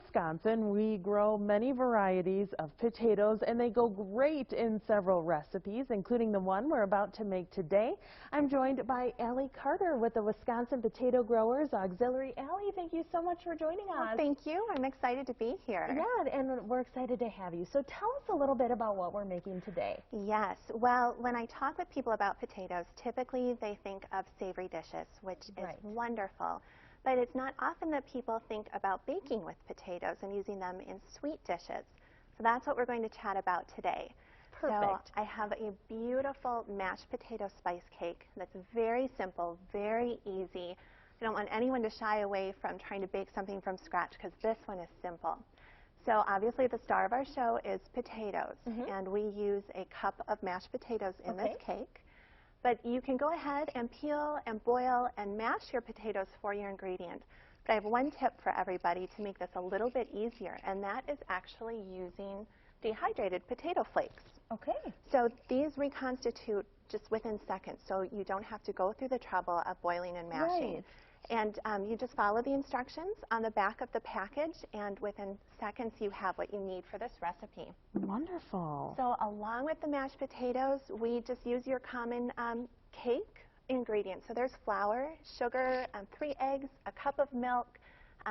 Wisconsin, we grow many varieties of potatoes, and they go great in several recipes, including the one we're about to make today. I'm joined by Allie Carter with the Wisconsin Potato Growers Auxiliary. Allie, thank you so much for joining us. Well, thank you. I'm excited to be here. Yeah, and we're excited to have you. So tell us a little bit about what we're making today. Yes. Well, when I talk with people about potatoes, typically they think of savory dishes, which is wonderful. But it's not often that people think about baking with potatoes and using them in sweet dishes. So that's what we're going to chat about today. Perfect. So I have a beautiful mashed potato spice cake that's very simple, very easy. I don't want anyone to shy away from trying to bake something from scratch because this one is simple. So obviously the star of our show is potatoes, and we use a cup of mashed potatoes in this cake. But you can go ahead and peel and boil and mash your potatoes for your ingredient. But I have one tip for everybody to make this a little bit easier, and that is actually using dehydrated potato flakes. Okay. So these reconstitute just within seconds, so you don't have to go through the trouble of boiling and mashing. Right. And you just follow the instructions on the back of the package, and within seconds you have what you need for this recipe. Wonderful. So along with the mashed potatoes, we just use your common cake ingredients. So there's flour, sugar, 3 eggs, a cup of milk.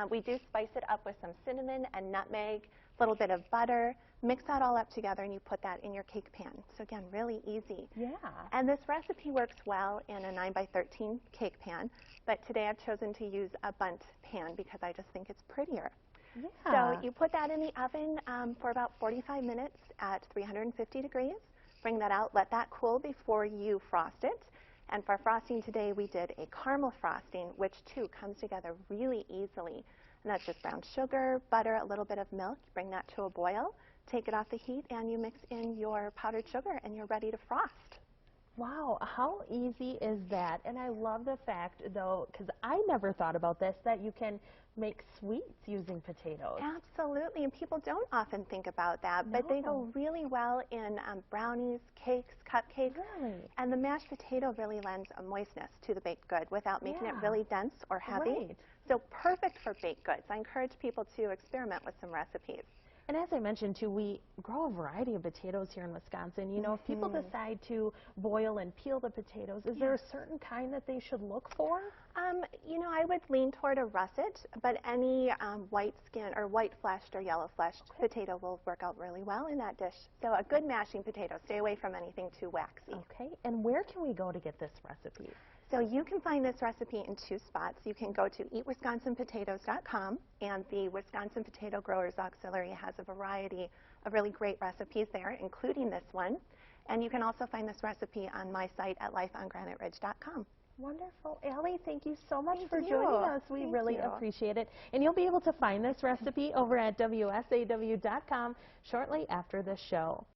We do spice it up with some cinnamon and nutmeg, a little bit of butter. Mix that all up together and you put that in your cake pan. So again, really easy. Yeah. And this recipe works well in a 9x13 cake pan, but today I've chosen to use a bundt pan because I just think it's prettier. Yeah. So you put that in the oven for about 45 minutes at 350 degrees. Bring that out, let that cool before you frost it. And for frosting today, we did a caramel frosting, which too comes together really easily. And that's just brown sugar, butter, a little bit of milk. You bring that to a boil, take it off the heat, and you mix in your powdered sugar, and you're ready to frost. Wow, how easy is that? And I love the fact, though, because I never thought about this, that you can make sweets using potatoes. Absolutely, and people don't often think about that, but they go really well in brownies, cakes, cupcakes. Really? And the mashed potato really lends a moistness to the baked good without making it really dense or heavy. Right. So perfect for baked goods. I encourage people to experiment with some recipes. And as I mentioned, too, we grow a variety of potatoes here in Wisconsin. You know, if people decide to boil and peel the potatoes, is there a certain kind that they should look for? You know, I would lean toward a russet, but any white skin or white fleshed or yellow fleshed potato will work out really well in that dish. So a good mashing potato. Stay away from anything too waxy. Okay. And where can we go to get this recipe? So you can find this recipe in 2 spots. You can go to eatwisconsinpotatoes.com, and the Wisconsin Potato Growers Auxiliary has a variety of really great recipes there, including this one. And you can also find this recipe on my site at lifeongraniteridge.com. Wonderful. Allie, thank you so much for joining us. We really appreciate it. And you'll be able to find this recipe over at WSAW.com shortly after the show.